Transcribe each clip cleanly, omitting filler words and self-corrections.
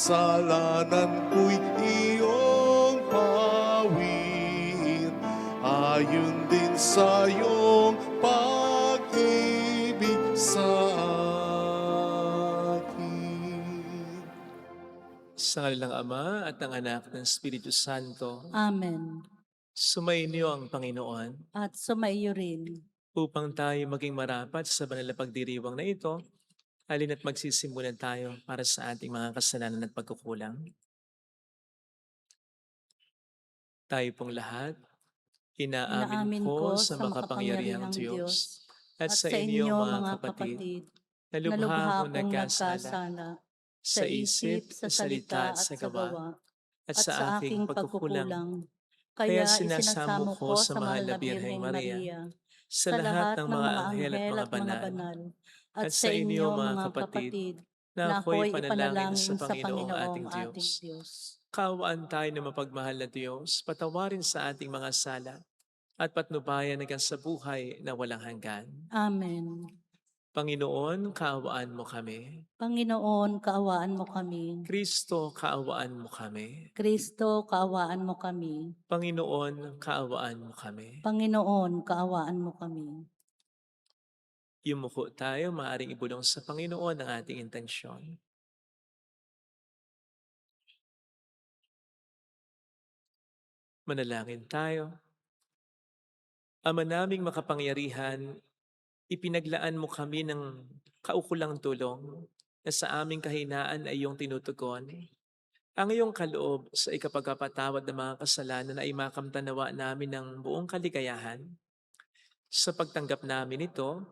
kasalanan ko'y iyong pawir, ayon din sa iyong pag-ibig sa akin. Sa ngalan ng Ama at ng Anak at ng Espiritu Santo, Amen. sumainyo ang Panginoon At sumaiyo rin. upang tayo maging marapat sa banal na pagdiriwang na ito. Halina't magsisimulan tayo para sa ating mga kasalanan at pagkukulang. Tayo pong lahat, inaamin ko sa makapangyarihang Diyos at sa inyo mga kapatid, na lubha akong nagkasala sa isip, sa salita at sa gawa, at sa aking pagkukulang. Kaya sinasamo ko sa mahal na Birheng Maria, sa lahat ng mga anghel at mga banal, at sa inyo mga kapatid, na ako'y panalangin sa Panginoong ating Diyos. Kaawaan tayo ng mapagmahal na Diyos, patawarin sa ating mga sala, at patnubayan hanggang sa buhay na walang hanggan. Amen. Panginoon, kaawaan mo kami. Panginoon, kaawaan mo kami. Kristo, kaawaan mo kami. Kristo, kaawaan mo kami. Panginoon, kaawaan mo kami. Panginoon, kaawaan mo kami. Yumuko tayo, maaaring ibulong sa Panginoon ang ating intensyon. Manalangin tayo. Ama naming makapangyarihan, ipinaglaan mo kami ng kaukulang tulong na sa aming kahinaan ay iyong tinutugon. Ang iyong kaloob sa ikapagpapatawad ng mga kasalanan ay makamtanawa namin ng buong kaligayahan. Sa pagtanggap namin ito,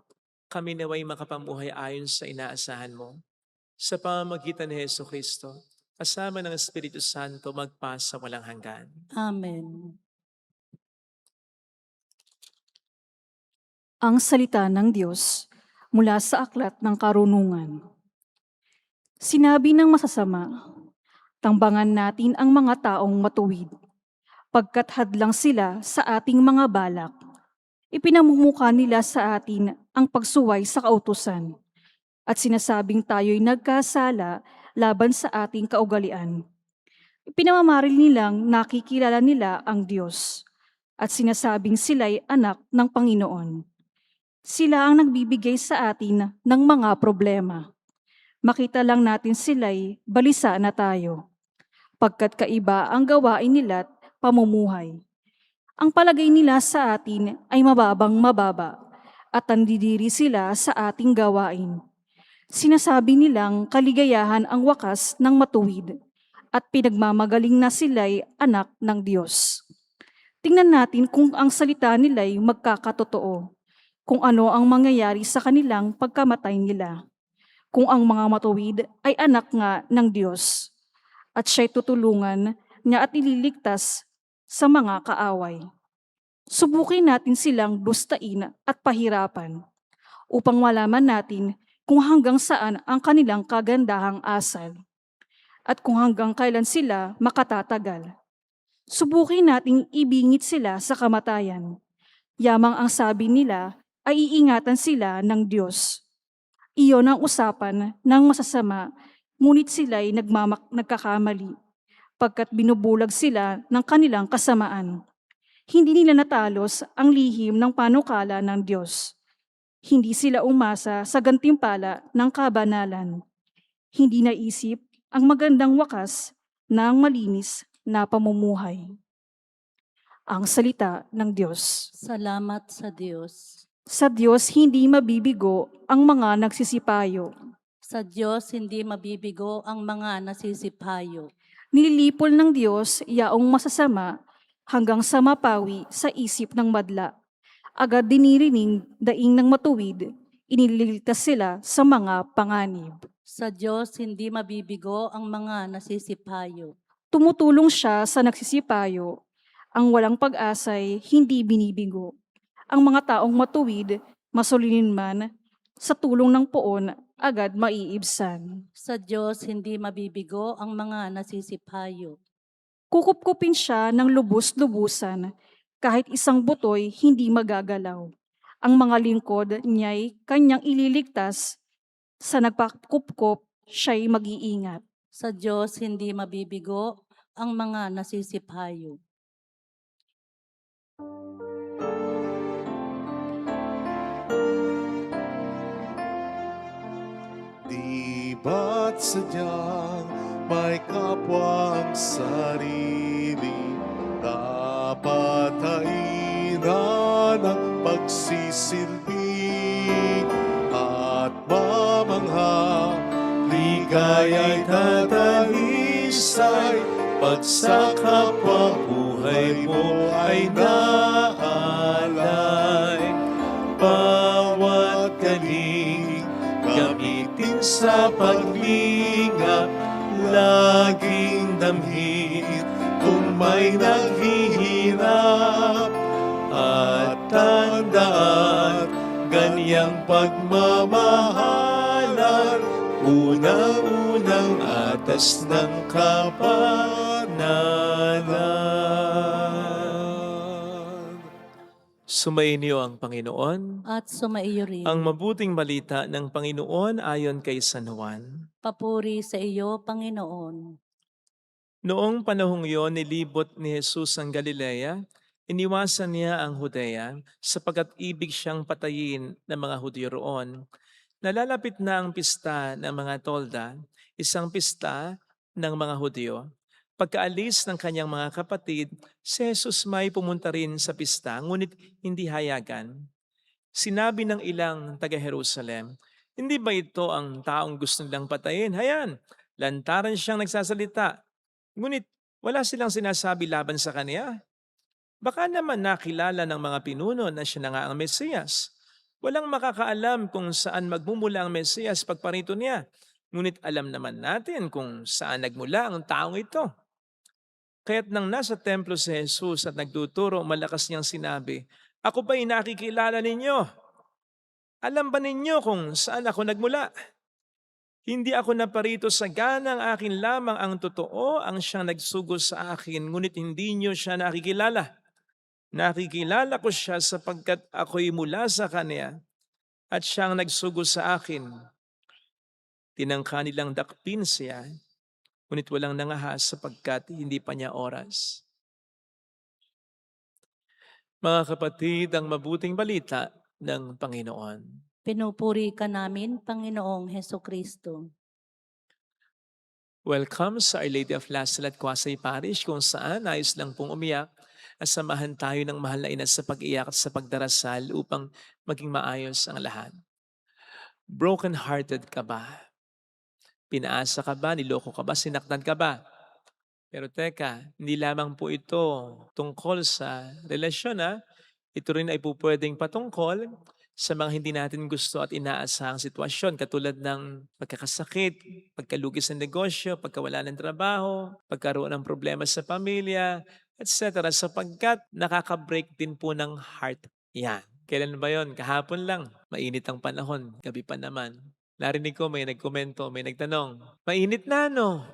kami naway makapamuhay ayon sa inaasahan mo. Sa pamamagitan ni Jesucristo, kasama ng Espiritu Santo, magpasa walang hanggan. Amen. Ang salita ng Diyos mula sa aklat ng karunungan. Sinabi ng masasama, tambangan natin ang mga taong matuwid, pagkat hadlang sila sa ating mga balak. Ipinamumuka nila sa atin ang pagsuway sa kautusan, at sinasabing tayo'y nagkasala laban sa ating kaugalian. Ipinamamaril nilang nakikilala nila ang Diyos, at sinasabing sila'y anak ng Panginoon. Sila ang nagbibigay sa atin ng mga problema. Makita lang natin sila'y balisa na tayo, pagkat kaiba ang gawain nila't pamumuhay. Ang palagay nila sa atin ay mababang mababa, at nandidiri sila sa ating gawain. Sinasabi nilang kaligayahan ang wakas ng matuwid, at pinagmamagaling na sila'y anak ng Diyos. Tingnan natin kung ang salita nila'y magkakatotoo, kung ano ang mangyayari sa kanilang pagkamatay nila. Kung ang mga matuwid ay anak nga ng Diyos, at siya'y tutulungan niya at ililigtas sa mga kaaway. Subukin natin silang dustain at pahirapan, upang malaman natin kung hanggang saan ang kanilang kagandahang asal, at kung hanggang kailan sila makatatagal. Subukin nating ibingit sila sa kamatayan. Yamang ang sabi nila ay iingatan sila ng Diyos. Iyon ang usapan ng masasama, ngunit sila'y nagkakamali, pagkat binubulag sila ng kanilang kasamaan. Hindi nila natalos ang lihim ng panukala ng Diyos. Hindi sila umasa sa gantimpala ng kabanalan. Hindi naisip ang magandang wakas ng malinis na pamumuhay. Ang salita ng Diyos. Salamat sa Diyos. Sa Diyos hindi mabibigo ang mga nagsisipayo. Sa Diyos hindi mabibigo ang mga nasisipayo. Nililipol ng Diyos yaong masasama hanggang sa mapawi sa isip ng madla. Agad dinirining daing ng matuwid, iniligtas sila sa mga panganib. Sa Diyos hindi mabibigo ang mga nasisipayo. Tumutulong siya sa nagsisipayo. Ang walang pag-asa'y hindi binibigo. Ang mga taong matuwid, masulinin man, sa tulong ng poon, agad maiibsan. Sa Diyos hindi mabibigo ang mga nasisipayo. Kukupkupin siya ng lubos-lubusan, kahit isang butoy hindi magagalaw. Ang mga lingkod niya'y kanyang ililigtas, sa nagpakupkop siya'y mag-iingat. Sa Diyos hindi mabibigo ang mga nasisiphayo. Di ba't sadyang may kapwang sarili, dapat hairan ang pagsisilbi at mamangha. Ligaya'y tatalisay pag sa kapwa buhay mo ay naalay. Bawat galing gamitin sa paglingap, laging damhin kung may naghihirap. At tandaan, ganyang pagmamahalan, unang-unang atas ng kapanalan. Sumainyo ang Panginoon. At sumaiyo rin. Ang mabuting balita ng Panginoon ayon kay San Juan. Papuri sa iyo, Panginoon. Noong panahong iyon, nilibot ni Jesus ang Galilea. Iniwasan niya ang Judea sapagkat ibig siyang patayin ng mga Hudyo roon. Nalalapit na ang pista ng mga tolda, isang pista ng mga Hudyo. Pagkaalis ng kanyang mga kapatid, si Jesus may pumunta rin sa pista, ngunit hindi hayagan. Sinabi ng ilang taga-Jerusalem, hindi ba ito ang taong gusto nilang patayin? Hayan, lantaran siyang nagsasalita. Ngunit wala silang sinasabi laban sa kanya. Baka naman nakilala ng mga pinuno na siya na nga ang Mesiyas. Walang makakaalam kung saan magmumula ang Mesiyas pagparito niya. Ngunit alam naman natin kung saan nagmula ang taong ito. Kaya't nang nasa templo si Jesus at nagtuturo, malakas niyang sinabi, "Ako ba'y nakikilala ninyo? Alam ba ninyo kung saan ako nagmula? Hindi ako naparito sa ganang akin lamang ang totoo ang siyang nagsugo sa akin, ngunit hindi niyo siya nakikilala. Nakikilala ko siya sapagkat ako'y mula sa kanya at siyang nagsugo sa akin." Tinangka nilang dakpin siya, ngunit walang nangahas sapagkat hindi pa niya oras. Mga kapatid, ang mabuting balita ng Panginoon. Pinupuri ka namin, Panginoong Hesukristo. Welcome sa Our Lady of Lasal at Quasay Parish, kung saan ayos lang pong umiyak at samahan tayo ng mahal na ina sa pag-iyak at sa pagdarasal upang maging maayos ang lahat. Broken-hearted ka ba? Pinaasa ka ba? Niloko ka ba? Sinaktan ka ba? Pero teka, hindi lamang po ito tungkol sa relasyon. Ito rin ay po pwedeng patungkol sa mga hindi natin gusto at inaasahang sitwasyon, katulad ng pagkakasakit, pagkalugi sa negosyo, pagkawala ng trabaho, pagkaroon ng problema sa pamilya, etc. Sapagkat nakaka-break din po ng heart yan. Kailan ba yon? Kahapon lang. Mainit ang panahon. Gabi pa naman. Narinig ko may nagkomento, may nagtanong, mainit na no?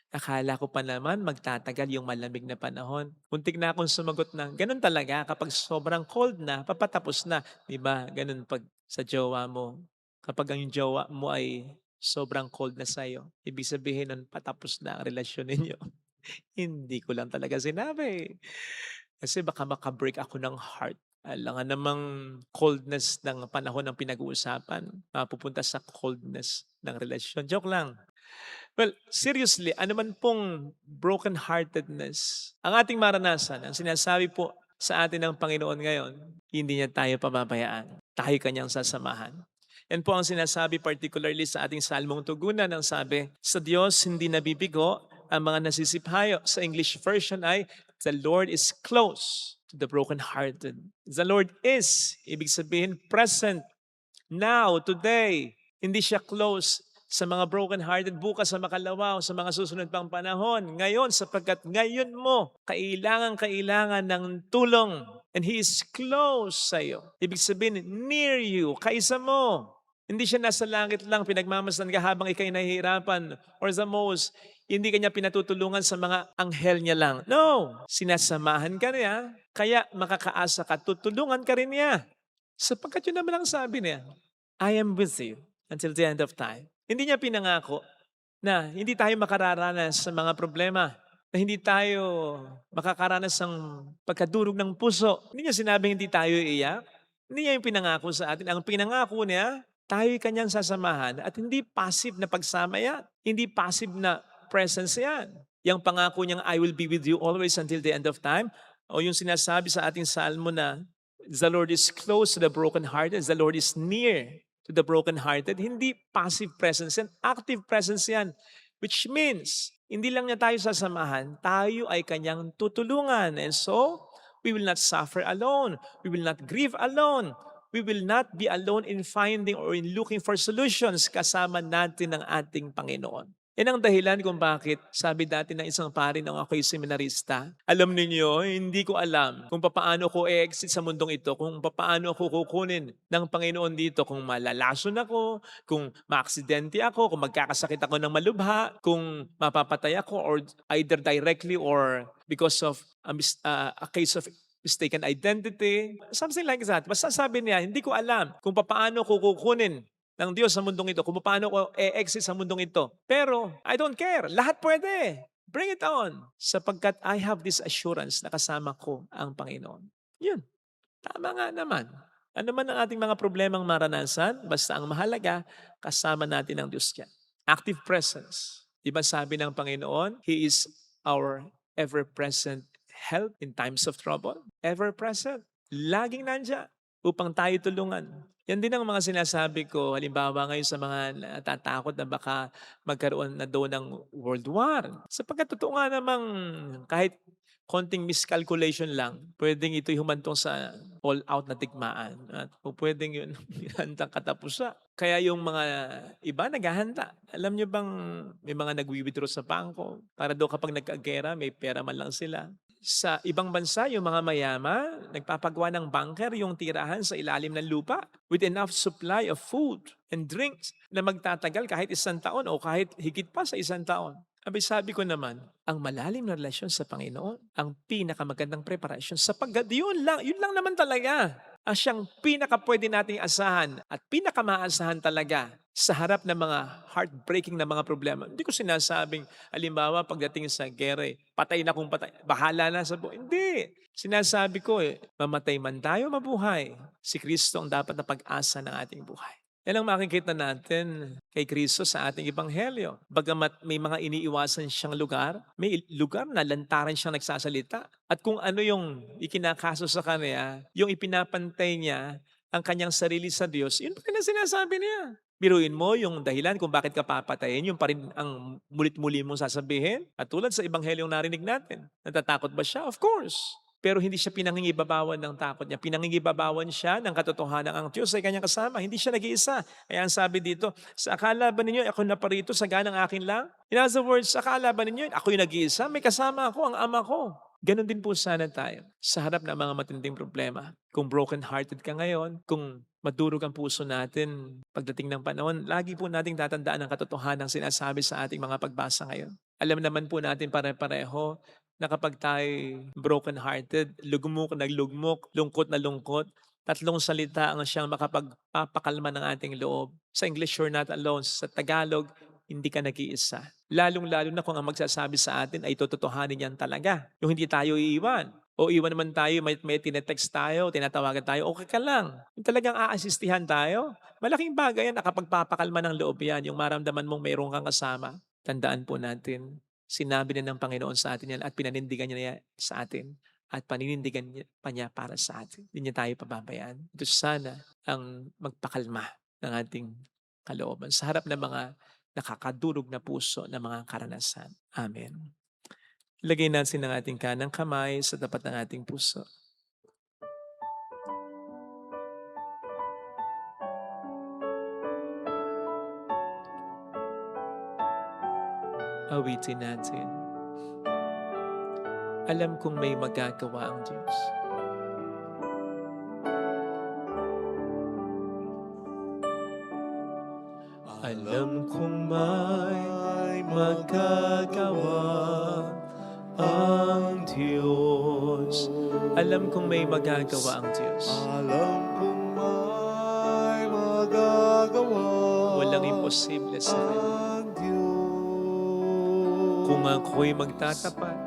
Akala ko pa naman magtatagal yung malamig na panahon. Muntik na akong sumagot na, ganun talaga kapag sobrang cold na, papatapos na. Diba? Ganun pag sa jowa mo. Kapag ang jowa mo ay sobrang cold na sa'yo, ibig sabihin nun patapos na ang relasyon ninyo. Hindi ko lang talaga sinabi. Kasi baka makabreak ako ng heart. Alangan namang coldness ng panahon ng pinag-uusapan, mapupunta sa coldness ng relasyon. Joke lang. Well, seriously, ano man pong broken-heartedness ang ating maranasan, ang sinasabi po sa atin ng Panginoon ngayon, hindi niya tayo pababayaan. Tayo kanyang sasamahan. Yan po ang sinasabi particularly sa ating salmong tugunan. Ang sabi, sa Diyos hindi nabibigo ang mga nasisiphayo. Sa English version ay, the Lord is close to the broken-hearted. The Lord is, ibig sabihin, present now, today. Hindi siya close sa mga broken-hearted bukas sa makalawa o sa mga susunod pang panahon. Ngayon, sapagkat ngayon mo, kailangan ng tulong. And He is close sa iyo. Ibig sabihin, near you, kaisa mo. Hindi siya nasa langit lang, pinagmamasdan ka habang ikay nahihirapan. Or the most, hindi kanya pinatutulungan sa mga anghel niya lang. No, sinasamahan ka niya, kaya makakaasa ka, tutulungan ka rin niya. Sapagkat yun naman ang sabi niya, I am with you until the end of time. Hindi niya pinangako na hindi tayo makararanas sa mga problema, na hindi tayo makakaranas ng pagkadurog ng puso. Hindi niya sinabing hindi tayo iiyak. Hindi niya yung pinangako sa atin. Ang pinangako niya, tayo'y kanyang sasamahan at hindi passive na pagsama yan. Hindi passive na presence yan. Yung pangako niyang, I will be with you always until the end of time. O yung sinasabi sa ating salmo na, the Lord is close to the brokenhearted, the Lord is near to the brokenhearted. Hindi passive presence yan, active presence yan. Which means, hindi lang niya tayo sasamahan, tayo ay kanyang tutulungan. And so, we will not suffer alone. We will not grieve alone. We will not be alone in finding or in looking for solutions. Kasama natin ang ating Panginoon. Yan ang dahilan kung bakit sabi dati ng isang pari nung ako'y seminarista, alam ninyo, hindi ko alam kung paano ko i-exit sa mundong ito, kung paano ako kukunin ng Panginoon dito, kung malalason ako, kung maaksidente ako, kung magkakasakit ako ng malubha, kung mapapatay ako or either directly or because of a case of mistaken identity, something like that. Basta sabi niya, hindi ko alam kung paano ko kukunin ng Diyos sa mundong ito, kung paano ko e-exit sa mundong ito. Pero, I don't care. Lahat pwede. Bring it on. Sapagkat I have this assurance na kasama ko ang Panginoon. Yun. Tama nga naman. Ano man ang ating mga problemang maranasan, basta ang mahalaga, kasama natin ang Diyos yan. Active presence. Diba sabi ng Panginoon, He is our ever-present help in times of trouble. Ever-present. Laging nandiyan upang tayo tulungan. Yan din ang mga sinasabi ko, halimbawa ngayon sa mga natatakot na baka magkaroon na daw ng World War. Sapagkat totoo nga namang kahit konting miscalculation lang, pwedeng ito'y humantong sa all-out na digmaan. At pwedeng yun, handang katapusan. Kaya yung mga iba naghahanda. Alam nyo bang may mga nag-withdraw sa bangko para daw kapag nagkagera, may pera man lang sila. Sa ibang bansa, yung mga mayaman, nagpapagawa ng bunker yung tirahan sa ilalim ng lupa with enough supply of food and drinks na magtatagal kahit 1 taon o kahit higit pa sa 1 taon. Abay sabi ko naman, ang malalim na relasyon sa Panginoon, ang pinakamagandang preparasyon sapagkat yun lang naman talaga ang siyang pinaka-pwede nating asahan at pinakamaasahan talaga sa harap ng mga heartbreaking na mga problema. Hindi ko sinasabing, halimbawa, pagdating sa gere, patay na kung patay, bahala na sa buhay. Hindi. Sinasabi ko, mamatay man tayo, mabuhay. Si Kristo ang dapat na pag-asa ng ating buhay. Yan ang makikita natin kay Kristo sa ating ebanghelyo. Bagamat may mga iniiwasan siyang lugar, may lugar na lantaran siyang nagsasalita. At kung ano yung ikinakaso sa kanya, yung ipinapantay niya ang kanyang sarili sa Diyos, yun pa rin ang sinasabi niya. Biruin mo yung dahilan kung bakit ka papatayin, yung pa rin ang mulit-muli mong sasabihin. At tulad sa ebanghelyong narinig natin, natatakot ba siya? Of course. Pero hindi siya pinangingibabawan ng takot niya. Pinangingibabawan siya ng katotohanan ang Diyos ay kanyang kasama. Hindi siya nag-iisa. Kaya ang sabi dito, sa akala ba ninyo ako naparito sa ganang akin lang? In other words, sa akala ba ninyo ako'y nag-iisa? May kasama ako, ang ama ko. Ganon din po sana tayo sa harap ng mga matinding problema. Kung broken-hearted ka ngayon, kung madurog ang puso natin pagdating ng panahon, lagi po nating tatandaan ang katotohanan ng sinasabi sa ating mga pagbasa ngayon. Alam naman po natin pare-pareho na kapag tayo broken-hearted, lugmok na lugmok, lungkot na lungkot, 3 salita ang siyang makapagpapakalma ng ating loob. Sa English, you're not alone. Sa Tagalog, hindi ka nag-iisa. Lalong-lalo na kung ang magsasabi sa atin ay totohanin yan talaga. Yung hindi tayo iiwan. O iwan naman tayo, may tinetext tayo, tinatawagan tayo, okay ka lang. Yung talagang aasistihan tayo, malaking bagay yan, nakapagpapakalma ng loob yan, yung maramdaman mong mayroong kang kasama. Tandaan po natin, sinabi na ng Panginoon sa atin yan at pinanindigan niya sa atin at paninindigan niya pa niya para sa atin. Hindi niya tayo pababayaan. Ito sana ang magpakalma ng ating kalooban sa harap ng mga nakakadurog na puso ng mga karanasan. Amen. Lagay natin ang ating kanang kamay sa tapat ng ating puso. Awitin natin. Alam kong may magagawa ang Diyos. Alam kong may magagawa ang Diyos. Alam kong may magagawa ang Diyos. Alam kong may magagawa Walang imposible sa Kanya. ang Diyos. Kung ako'y magtatapat,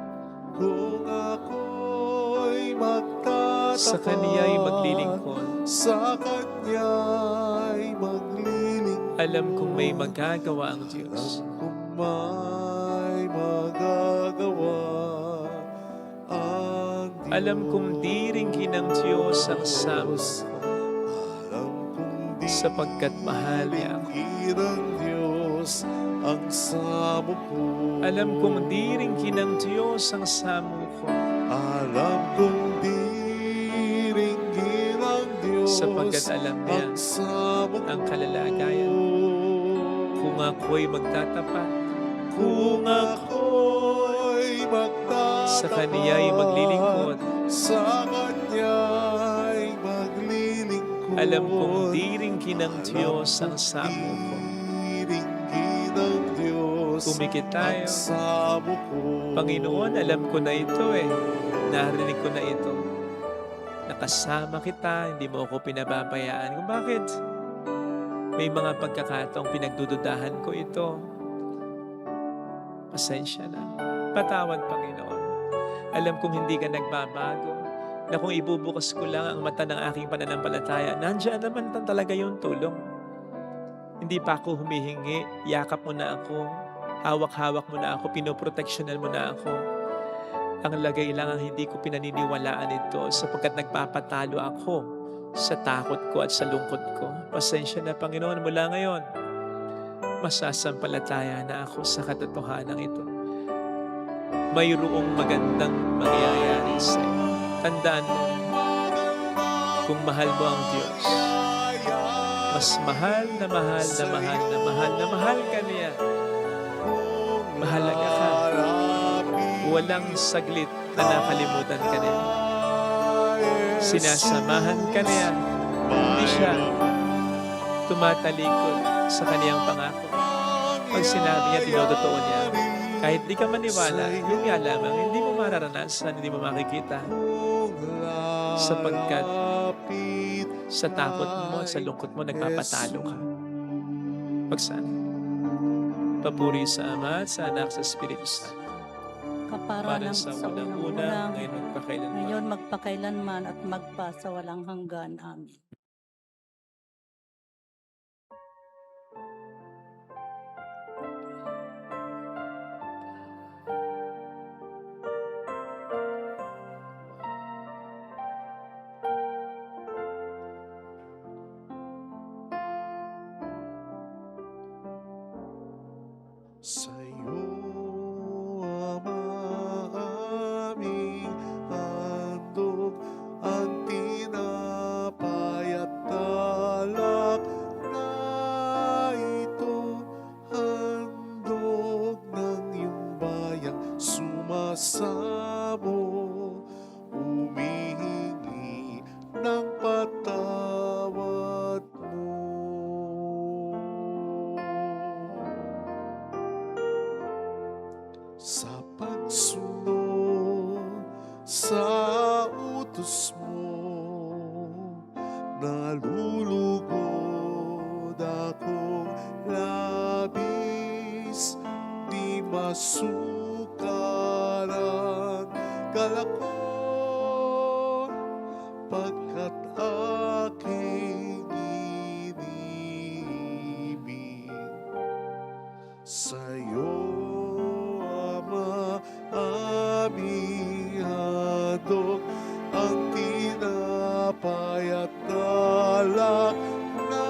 kung ako'y magtatapat, sa Kaniya'y maglilingkod, sa Kanya'y maglilingkod. alam kong may magagawa ang Diyos. Kung may magagawa ang Diyos. Alam kong diringgin ng Diyos ang samo ko, Alam kong sapagkat mahal niya ako. diringgin ng Diyos ang samo ko. Alam kong diringgin ng Diyos ang samo ko, Alam kong diringgin ng Diyos sapagkat alam niya ang samo ko. ang kalalagayan. Kung ako'y magtatapat, Kung ako'y magtatapat, sa Kaniya'y maglilingkod, sa Kanya'y maglilingkod. alam kong diringgin ng Diyos ang samo ko. Diringgin ng Diyos Pumikit tayo. ang samo ko. Panginoon, alam ko na ito Narinig ko na ito. Nakasama kita, hindi mo ako pinababayaan. Kung bakit? May mga pagkakataong pinagdududahan ko ito. Pasensya na. Patawad, Panginoon. Alam kong hindi ka nagbabago. Na kung ibubukas ko lang ang mata ng aking pananampalataya, nandiyan naman talaga yung tulong. Hindi pa ako humihingi, yakap mo na ako, hawak-hawak mo na ako, pinoproteksyonan mo na ako. Ang lagay lang ang hindi ko pinaniniwalaan ito sapagkat nagpapatalo ako sa takot ko at sa lungkot ko. Pasensya na, Panginoon, mula ngayon, masasampalataya na ako sa katotohanan ito. Mayroong magandang mangyayari sa iyo. Tandaan mo, kung mahal mo ang Diyos, mas mahal na mahal na mahal na mahal na mahal ka niya. Mahalaga ka. Walang saglit na nakalimutan ka niya. Sinasamahan ka niya. Hindi siya tumatalikod sa kaniyang pangako. Pag sinabi niya, tinototoo niya. Kahit di ka maniwala, yun nga lamang, hindi mo mararanasan, hindi mo makikita. Sapagkat sa takot mo at sa lungkot mo, nagpapatalo ka. Pagsana. Papuri sa Ama at sa Anak sa Espiritu Santo. Kapara Para ng sa sa unang-una, unang-unang, ngayon magpakailanman. ngayon magpakailanman at magpa sa walang hanggan. Amen. Sa'yo, Ama, aming handog ang tinapay at alak na ito, handog ng iyong bayang sumasamo, humihingi ng patawad mo. Sa pagsunod sa utos mo, nalulugod akong labis, di masukaran galak ko, pagkat aking inibig. Sa'yo, Ama, aming handog ang tinapay at alak na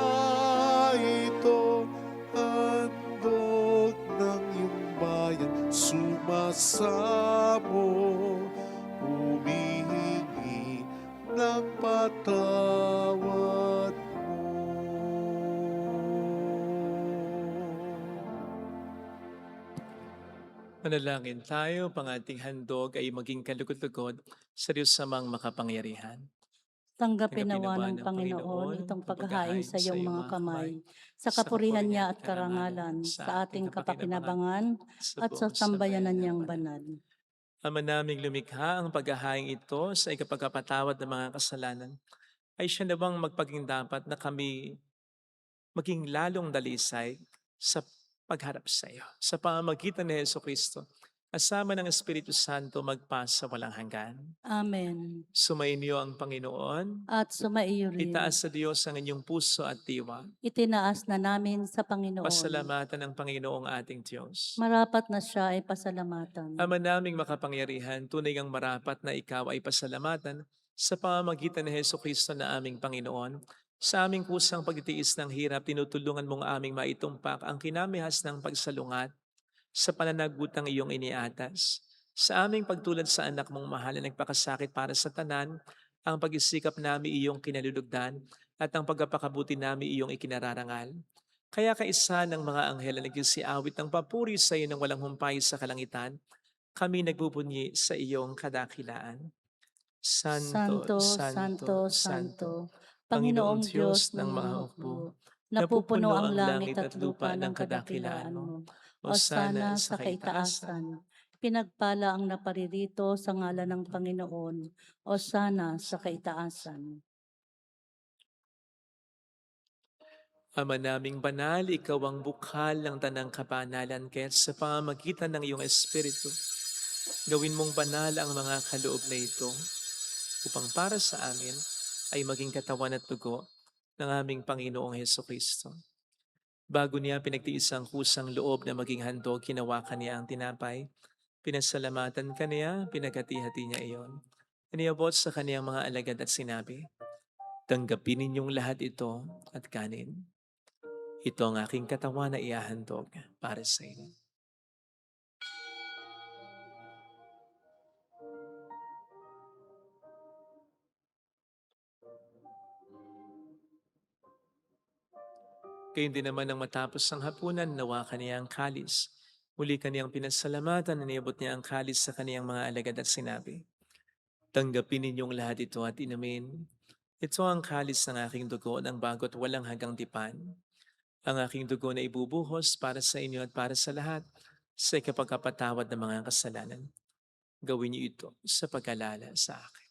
ito, handog ng iyong bayan sumasamo, humihingi ng patawad mo. Manalangin tayo, pang ating handog ay maging kalugod-lugod sa Diyos samang makapangyarihan. Tanggapin Tanggapin nawa nawa ng ng Panginoon Panginoon itong ang paghahain sa iyong mga kamay, sa sa kapurihan niya at karangalan, karangalan, sa sa ating ating kapakinabangan at sa buong sambayanan ng niyang banal. banal. Ama naming lumikha, ang paghahain ito sa ikapagkapatawad ng mga kasalanan ay siya nawang magpaging dapat na kami maging lalong dalisay sa pagharap sa iyo. Sa pamamagitan ni Jesucristo, kasama ng Espiritu Santo magpasa walang hanggan. Amen. Sumainyo ang Panginoon. At sumaiyo rin. Itaas sa Diyos ang inyong puso at diwa. Itinaas na namin sa Panginoon. Pasalamatan ng Panginoong ating Diyos. Marapat na siya ay pasalamatan. Ama naming makapangyarihan, tunay ngang marapat na ikaw ay pasalamatan sa pamamagitan ni Hesukristo na aming Panginoon. Sa aming kusang pagtitiis ng hirap, tinutulungan mong aming maitumpak ang kinamihas ng pagsalungat sa pananagutang iyong iniatas. Sa aming pagtulad sa anak mong mahal na nagpakasakit para sa tanan, ang pag-isikap namin iyong kinalulugdan at ang pagpapakabuti namin iyong ikinararangal. Kaya kaisa ng mga anghel na nagsisiawit ng papuri sa iyo ng walang humpay sa kalangitan, kami nagbubunyi sa iyong kadakilaan. Santo, Santo, Santo, Panginoong Diyos ng mga hukbo, napupuno ang langit at lupa ng kadakilaan mo. Hosana sa kaitaasan. Pinagpala ang naparirito sa ngalan ng Panginoon. Hosana sa kaitaasan. Ama naming banal, ikaw ang bukal ng tanang kabanalan, kaya sa pamamagitan ng iyong Espiritu, gawin mong banal ang mga kaloob na ito upang para sa amin ay maging katawan at dugo ng aming Panginoong Hesukristo. Bago niya pinagtiis ang kusang loob na maging handog, kinawakan niya ang tinapay, pinasalamatan ka niya, pinagati-hati niya iyon. Iniabot sa kaniyang mga alagad at sinabi, tanggapin ninyong lahat ito at kanin. Ito ang aking katawan na iahandog para sa inyo. Kaya din naman nang matapos ang hapunan, nawa kaniya ang kalis. Muli kaniyang pinasalamatan, naniabot niya ang kalis sa kaniyang mga alagad at sinabi, tanggapin ninyong lahat ito at inumin. Ito ang kalis ng aking dugo ng bago't walang hanggang tipan. Ang aking dugo na ibubuhos para sa inyo at para sa lahat sa ikapagkapatawad ng mga kasalanan. Gawin niyo ito sa pag-alala sa akin.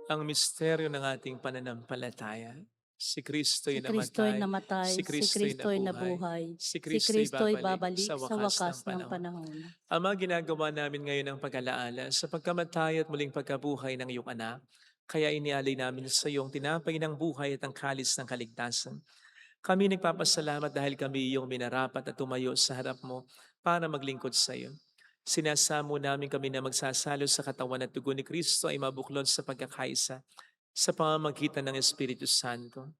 Ang misteryo ng ating pananampalataya. Si Kristo'y Kristo'y namatay, namatay, si Kristo'y nabuhay, si si Kristo'y babalik sa wakas ng panahon. panahon. Ama, ginagawa namin ngayon ang pag-alaala sa pagkamatay at muling pagkabuhay ng iyong anak. Kaya inialay namin sa iyong tinapay ng buhay at ang kalis ng kaligtasan. Kami nagpapasalamat dahil kami iyong minarapat at tumayo sa harap mo para maglingkod sa iyo. Sinasamo namin kami na magsasalo sa katawan at dugo ni Kristo ay mabuklod sa pagkakaisa sa pamamagitan ng Espiritu Santo.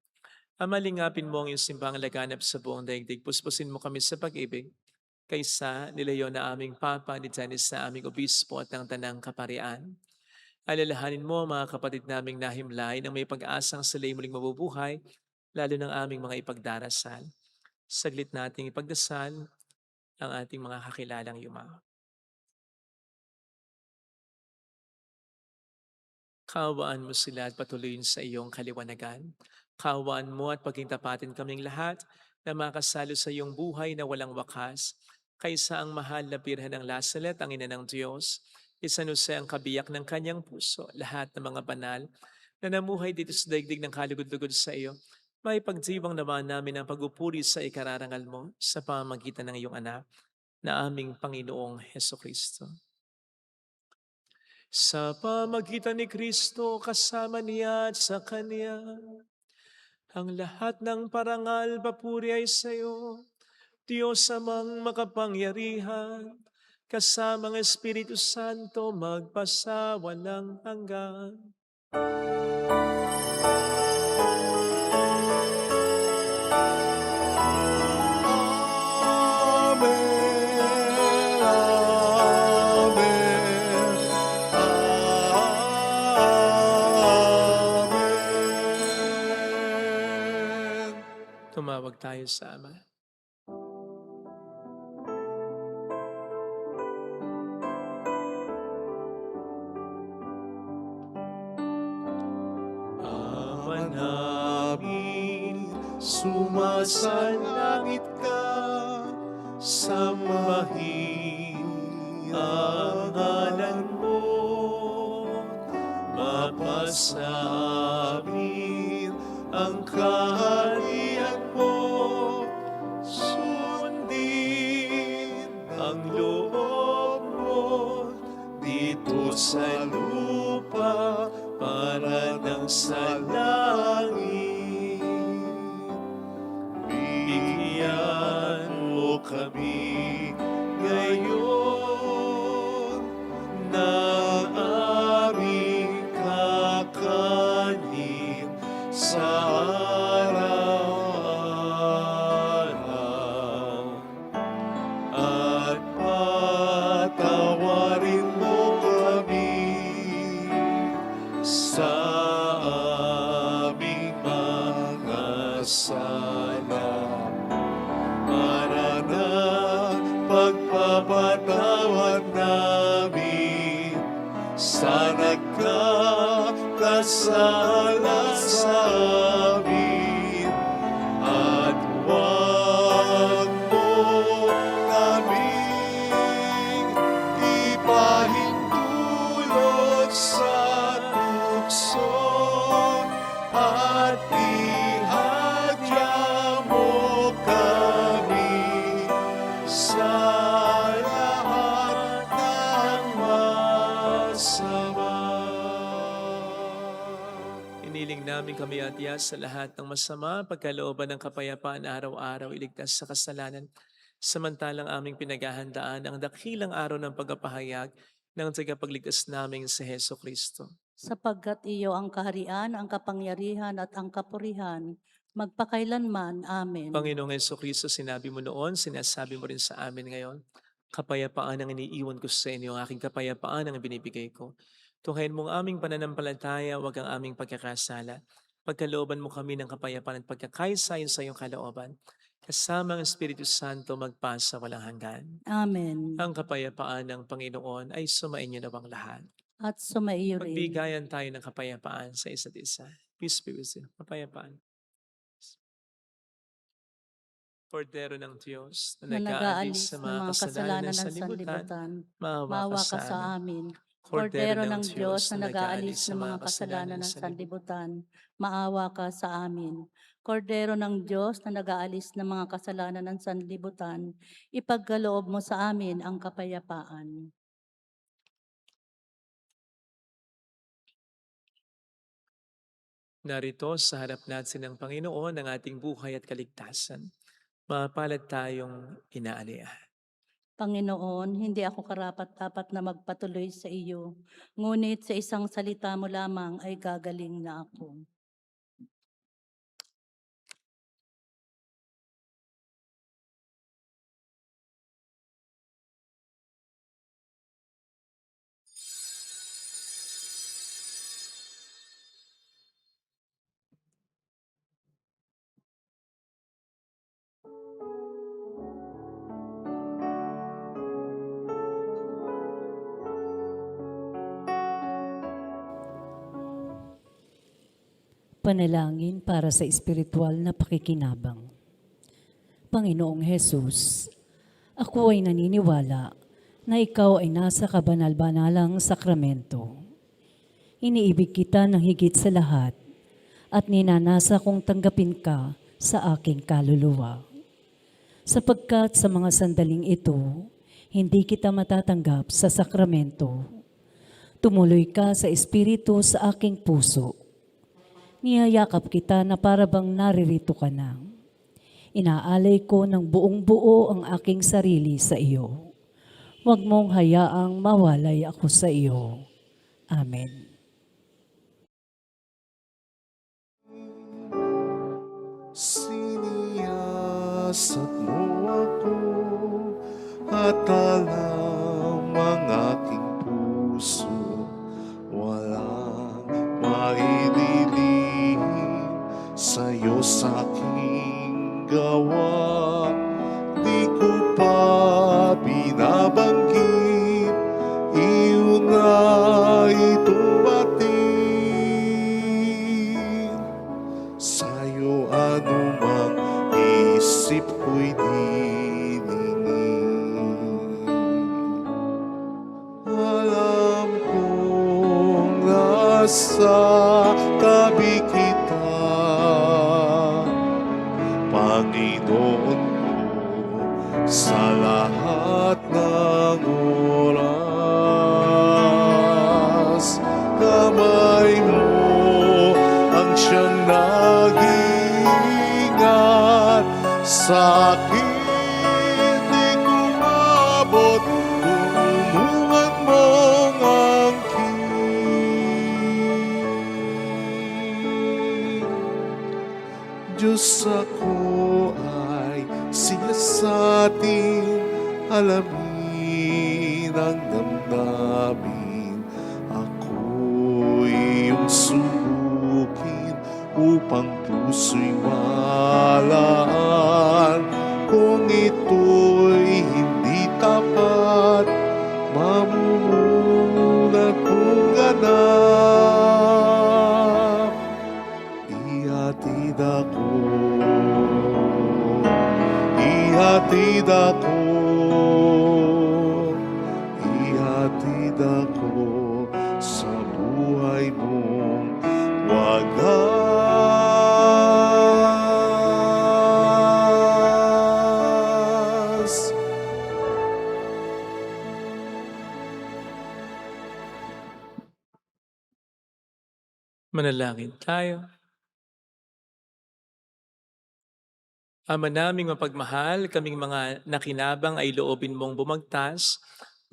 Ama, lingapin mo ang iyong simbang laganap sa buong daigdig. Puspusin mo kami sa pag-ibig. Kaysa nilayo na aming Papa, ni Janis na aming Obispo at ng Tanang Kaparian. Alalahanin mo ang mga kapatid naming nahimlay na may pag-asang sila'y muling mabubuhay, lalo ng aming mga ipagdarasal. Saglit nating ipagdasal ang ating mga kakilalang yumaw. Kaawaan mo sila at patuloyin sa iyong kaliwanagan. Kaawaan mo at pagkintapatin kaming lahat na makasalo sa iyong buhay na walang wakas. Kaysa ang mahal na birhen ng Lasalet, ang ina ng Diyos, isanuse ang kabiyak ng kanyang puso, lahat ng mga banal na namuhay dito sa daigdig ng kalugod-lugod sa iyo, may pagdiwang naman namin ang pag-upuri sa ikararangal mo sa pamamagitan ng iyong anak na aming Panginoong Hesukristo. Sa pamagitan ni Kristo, kasama niya at sa Kanya, ang lahat ng parangal, papuri ay sa iyo, Diyos amang makapangyarihan, kasama ng Espiritu Santo, magpasawalang hanggan. Tumawag tayo sa Ama. Ama namin, sumasalangit ka, sambahin ang ngalan mo, mapasa amin ang kaharian mo. Sundin ang loob mo dito sa lupa para nang sa langit. Bigyan mo kami ngayon ng aming kakanin sa araw-araw. At patawarin mo kami sa aming mga sala, para na pagpapatawad namin sa nagkakasala sa amin. At huwag mo kaming ipahintulot sa tukso, at ihadya mo kami sa lahat ng masama. Iniling namin kami atya sa lahat ng masama, pagkalooban ng kapayapaan araw-araw, iligtas sa kasalanan, samantalang aming pinaghahandaan ang dakilang araw ng pagpapahayag ng tagapagligtas naming si Heso Kristo. Sapagkat iyo ang kaharian, ang kapangyarihan at ang kapurihan, magpakailanman. Amen. Panginoong Heso Kristo, sinabi mo noon, sinasabi mo rin sa amin ngayon, kapayapaan ang iniiwan ko sa inyo, ang aking kapayapaan ang binibigay ko. Tunghayin mong aming pananampalataya, wag ang aming pagkakasala. Pagkalooban mo kami ng kapayapaan at pagkakaisa sa iyong kalooban. Kasama ang Espiritu Santo magpasa walang hanggan. Amen. Ang kapayapaan ng Panginoon ay sumainyo nawang lahat. At sumaiyo rin. Magbigayan tayo ng kapayapaan sa isa't isa. Peace be with you. Kapayapaan. Kordero ng Diyos na Na nag-aalis nag-aalis sa ng mga kasalanan ng sanlibutan, maawa maawa ka ka sa amin. Kordero Kordero ng Diyos na nag-aalis ng mga kasalanan ng sanlibutan, maawa ka sa amin. Kordero ng Diyos na nag-aalis ng mga kasalanan ng sanlibutan, ipagkaloob mo sa amin ang kapayapaan. Narito sa harap natin ng Panginoon ang ating buhay at kaligtasan. Mapalad tayong inaalihan. Panginoon, hindi ako karapat-dapat na magpatuloy sa iyo, ngunit sa isang salita mo lamang ay gagaling na ako. Panalangin para sa espiritual na pakikinabang. Panginoong Hesus, ako ay naniniwala na ikaw ay nasa kabanal-banalang sakramento. Iniibig kita ng higit sa lahat at ninanasa kong tanggapin ka sa aking kaluluwa. Sapagkat sa mga sandaling ito, hindi kita matatanggap sa sakramento. Tumuloy ka sa espiritu sa aking puso. Niyayakap kita na parabang naririto ka na. Inaalay ko ng buong buo ang aking sarili sa iyo. Huwag mong hayaang mawalay ako sa iyo. Amen. Siniyasat mo ako at alam ang aking puso. Walang maililihim sa'yo sa aking gawa. Di ko pa binabanggit, iyon nga ito atin. Sa'yo anumang isip ko'y dilingin. Alam kong nasa nasa tabi kita, Panginoon ko, sa lahat ng oras. Kamay mo ang siyang nag-iingat sa akin. Di kumabot tulungan mong angkin. Diyos, ako ay sinasating alamin ang damdamin. Ako'y iyong subukin upang puso'y malaan. Kung ito'y hindi tapat, mamumulat kong ganap. Ihatid ako, ihatid ako, ihatid ako sa buhay mong wagas. Manalangin tayo. Ama naming mapagmahal, kaming mga nakinabang ay loobin mong bumagtas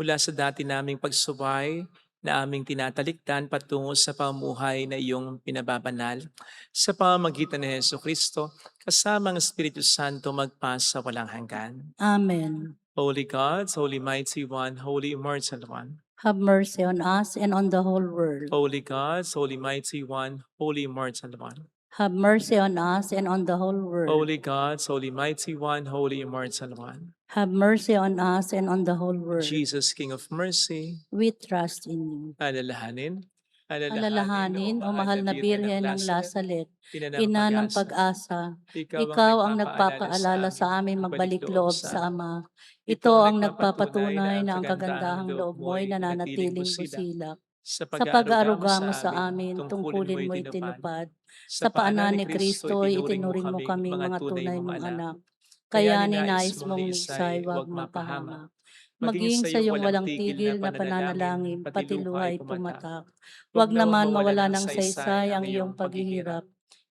mula sa dati naming pagsubay na aming tinatalikdan patungo sa pamuhay na iyong pinababanal. Sa pamamagitan ni Jesucristo, kasama ang Espiritu Santo magpasa walang hanggan. Amen. Holy God, Holy Mighty One, Holy Immortal One. Have mercy on us and on the whole world. Holy God, Holy Mighty One, Holy Immortal One. Have mercy on us and on the whole world. Holy God, Holy Mighty One, Holy Immortal One. Have mercy on us and on the whole world. Jesus, King of Mercy, We trust in you. alalahanin, Alalahanin, o mahal na Birhen ng Lasalet, ina ina ng pag-asa. pag-asa, ikaw ang nagpapaalala sa amin magbalik loob sa Ama. Ito ang nagpapatunay na ang kagandahang loob mo'y nananatiling busilak. Sa pag-aaruga mo sa amin, tungkulin mo itinupad. Sa paanan ni Kristo, itinuring mo kaming mga tunay mong anak. Kaya ninais mong miksay, huwag mapahamak. Maging sa iyong walang tigil na pananalangin, pati luhay pumatak. Huwag naman mawala ng saysay ang iyong paghihirap.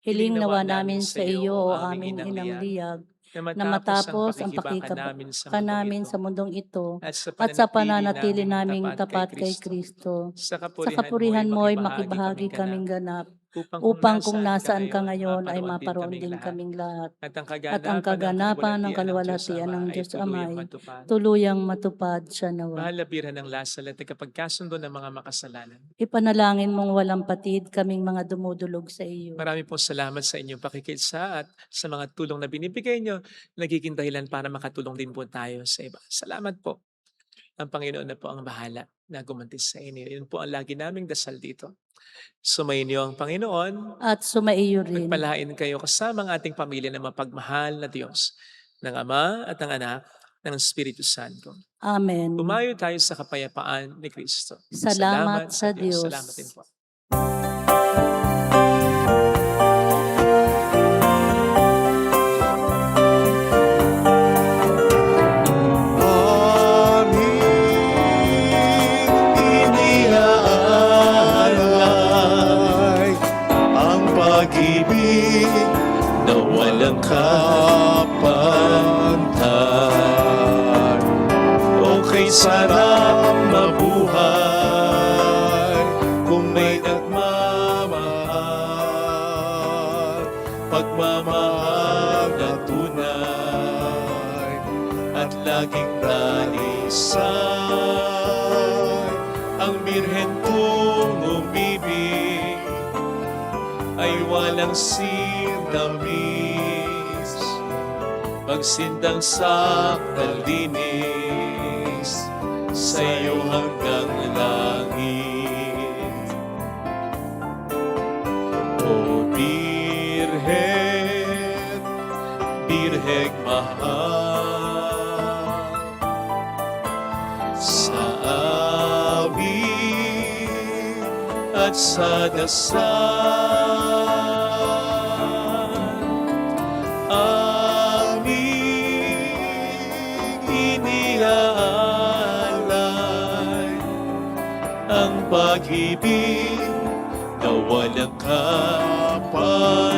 Hiling nawa namin sa iyo, o aming inang liyag, na matapos ang pakikabaka namin sa mundong ito at sa pananatili naming tapat kay Kristo. Sa kapurihan mo'y makibahagi kaming ganap, upang kung nasaan ka ngayon ay maparoon din kaming lahat. At ang kaganapan ng kaluwalhatian ng Diyos Amay, tuluyang matupad siya nawa. Mahal na Birhen ng Lasalet, kapagkasundo ng mga makasalanan. Ipanalangin mong walang patid kaming mga dumudulog sa iyo. Marami po salamat sa inyong pakikisa at sa mga tulong na binibigay nyo, nagiging dahilan para makatulong din po tayo sa iba. Salamat po. Ang Panginoon na po ang bahala na gumanti sa inyo. Yun po ang lagi naming dasal dito. Sumainyo ang Panginoon. At sumaiyo rin. Pagpalain kayo kasama ang ating pamilya na mapagmahal na Diyos, ng Ama at ng Anak, ng Espiritu Santo. Amen. Umayo tayo sa kapayapaan ni Kristo. Salamat sa Diyos. Salamat din po. Pag-ibig na walang kapantay. Okay, sarap mabuhay kung may nagmamahal. Pagmamahal na tunay at laging talisay. Ang Birhen kong umibig ay walang sintamis, pagsindang sakdal linis, sa'yo hanggang langit. O Birhen, Birheng mahal, sa awit at at sa dasal. Aming iniaalay ang pag-ibig na walang kapagitan.